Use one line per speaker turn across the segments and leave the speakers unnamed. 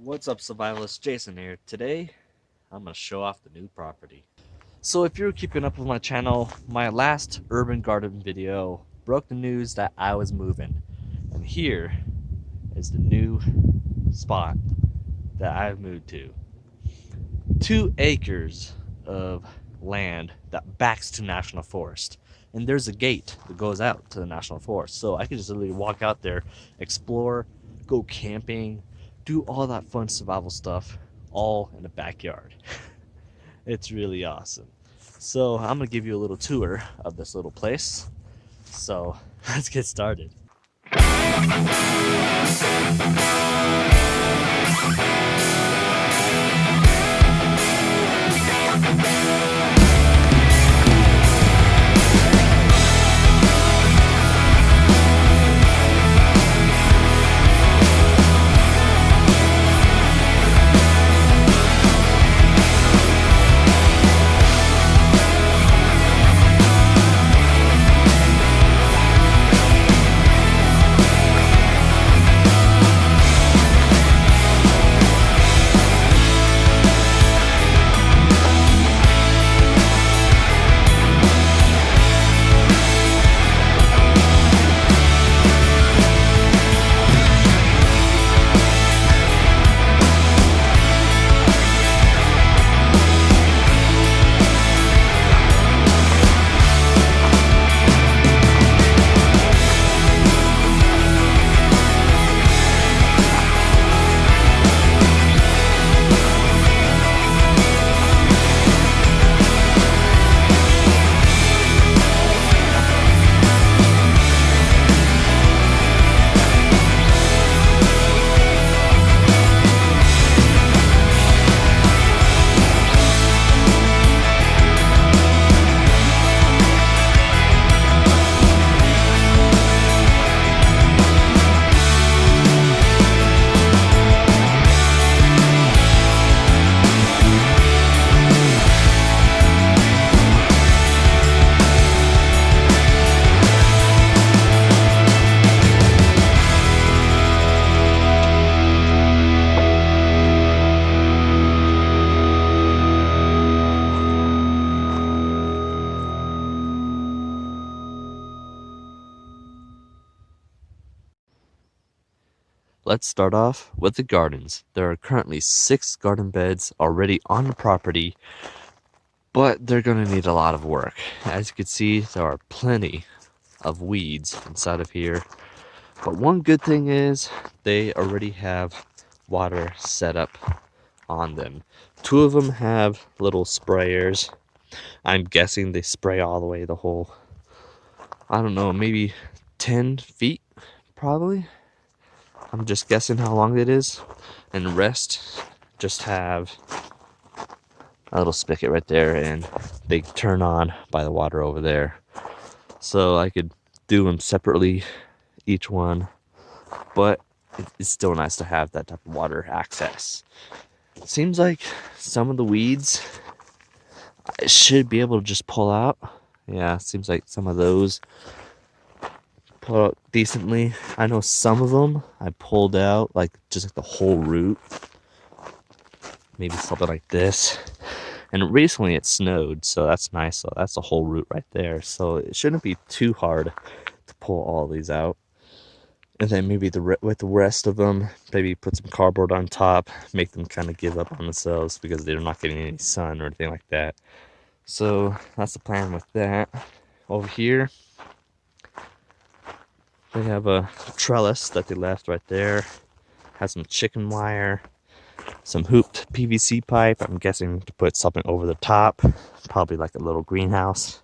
What's up, survivalist? Jason here. Today I'm going to show off the new property. So if you're keeping up with my channel, my last urban garden video broke the news that I was moving, and here is the new spot that I've moved to. 2 acres of land that backs to national forest, and there's a gate that goes out to the national forest, so I can just literally walk out there, explore, go camping, do all that fun survival stuff all in the backyard. It's really awesome. So I'm gonna give you a little tour of this little place, so let's get started. Let's start off with the gardens. There are currently 6 garden beds already on the property, but they're going to need a lot of work. As you can see, there are plenty of weeds inside of here. But one good thing is they already have water set up on them. 2 of them have little sprayers. I'm guessing they spray all the way the whole, I don't know, maybe 10 feet probably. I'm just guessing how long it is. And the rest just have a little spigot right there, and they turn on by the water over there. So I could do them separately, each one, but it's still nice to have that type of water access. It seems like some of the weeds I should be able to just pull out. Yeah, it seems like some of those pull out decently. I know some of them I pulled out, like just like the whole root. Maybe something like this. And recently it snowed, so that's nice. So that's the whole root right there. So it shouldn't be too hard to pull all these out. And then maybe with the rest of them, maybe put some cardboard on top, make them kind of give up on themselves because they're not getting any sun or anything like that. So that's the plan with that. Over here, they have a trellis that they left right there. Has some chicken wire, some hooped PVC pipe. I'm guessing to put something over the top, probably like a little greenhouse.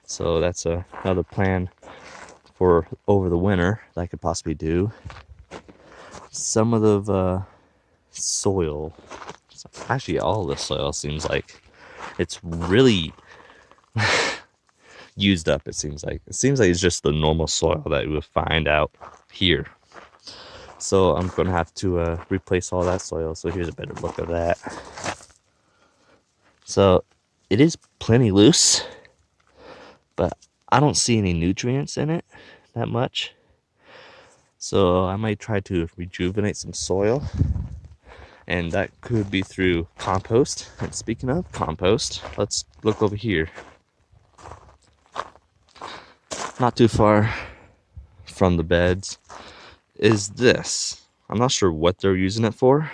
So that's another plan for over the winter that I could possibly do. Some of the soil, actually all the soil seems like it's really used up. It seems like it's just the normal soil that you would find out here. So I'm gonna have to replace all that soil. So here's a better look of that. So it is plenty loose, but I don't see any nutrients in it that much. So I might try to rejuvenate some soil And that could be through compost. And speaking of compost, let's look over here. Not too far from the beds is this. I'm not sure what they're using it for,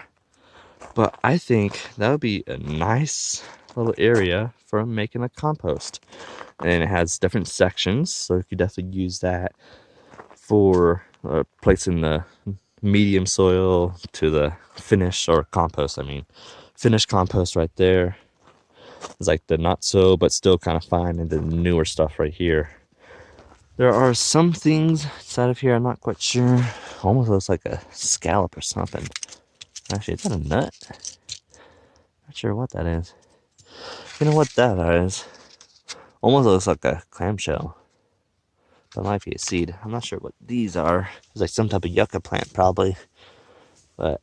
but I think that would be a nice little area for making a compost. And it has different sections, so you could definitely use that for placing the medium soil to the finished, or compost, I mean. Finished compost right there is like the not so, but still kind of fine, and the newer stuff right here. There are some things inside of here I'm not quite sure. Almost looks like a scallop or something. Actually, is that a nut? Not sure what that is. You know what that is? Almost looks like a clamshell. That might be a seed. I'm not sure what these are. It's like some type of yucca plant, probably. But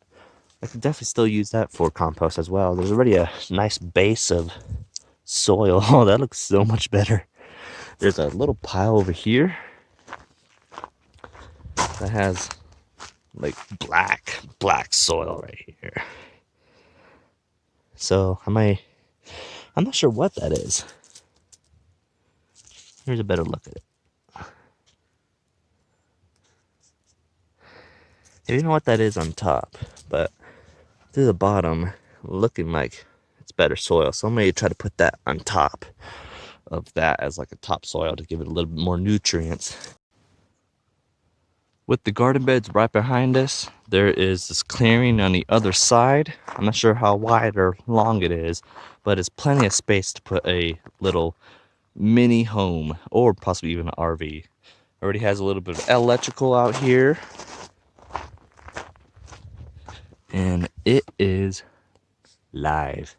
I could definitely still use that for compost as well. There's already a nice base of soil. Oh, that looks so much better. There's a little pile over here that has like black soil right here. So I'm not sure what that is. Here's a better look at it. You know what that is on top, but through the bottom, looking like it's better soil. So I'm gonna try to put that on top of that as like a topsoil to give it a little bit more nutrients. With the garden beds right behind us, there is this clearing on the other side. I'm not sure how wide or long it is, but it's plenty of space to put a little mini home, or possibly even an RV. Already has a little bit of electrical out here, and it is live.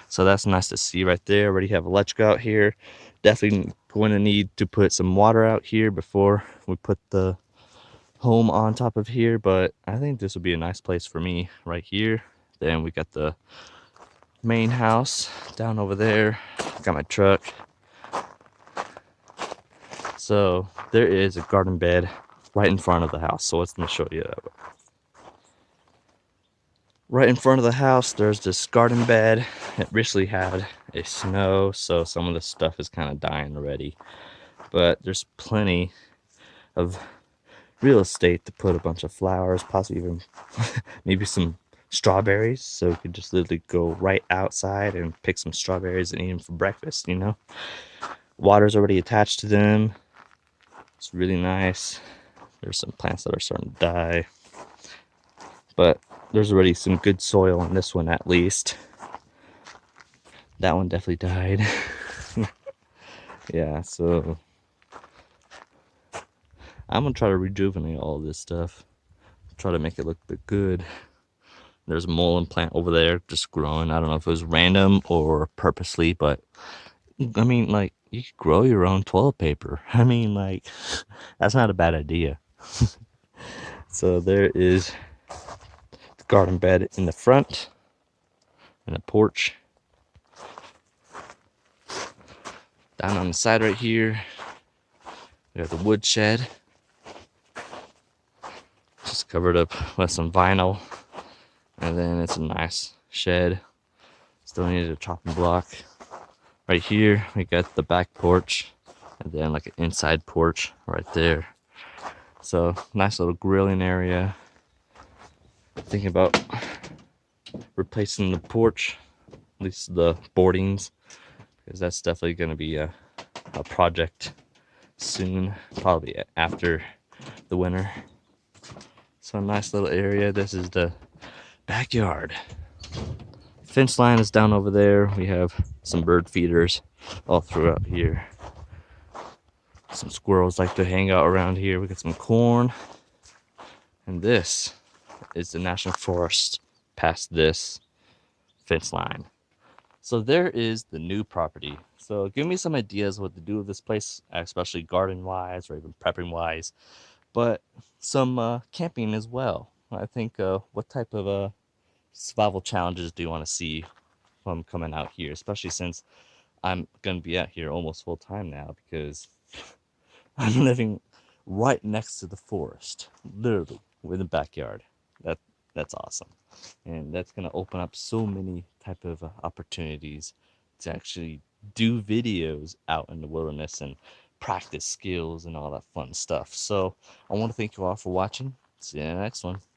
So that's nice to see right there. Already have electric out here. Definitely going to need to put some water out here before we put the home on top of here, but I think this would be a nice place for me right here. Then we got the main house down over there. Got my truck. So there is a garden bed right in front of the house. So let's show you that. Right in front of the house, there's this garden bed. It recently had a snow, so some of the stuff is kind of dying already. But there's plenty of real estate to put a bunch of flowers, possibly even maybe some strawberries. So you could just literally go right outside and pick some strawberries and eat them for breakfast, you know. Water's already attached to them. It's really nice. There's some plants that are starting to die, but there's already some good soil on this one at least. That one definitely died. Yeah, so I'm gonna try to rejuvenate all this stuff. Try to make it look good. There's a mullein plant over there just growing. I don't know if it was random or purposely, but I mean, like, you could grow your own toilet paper. I mean, like, that's not a bad idea. So there is the garden bed in the front and the porch. Down on the side right here, we have the wood shed. Just covered up with some vinyl. And then it's a nice shed. Still needed a chopping block. Right here, we got the back porch. And then like an inside porch right there. So nice little grilling area. Thinking about replacing the porch, at least the boardings, because that's definitely going to be a project soon, probably after the winter. So nice little area. This is the backyard. Fence line is down over there. We have some bird feeders all throughout here. Some squirrels like to hang out around here. We got some corn. And this is the national forest past this fence line. So there is the new property. So give me some ideas what to do with this place, especially garden wise or even prepping wise, but some camping as well. I think what type of survival challenges do you want to see from coming out here, especially since I'm going to be out here almost full time now, because I'm living right next to the forest, literally, with the backyard. That's awesome. And that's going to open up so many type of opportunities to actually do videos out in the wilderness and practice skills and all that fun stuff. So I want to thank you all for watching. See you in the next one.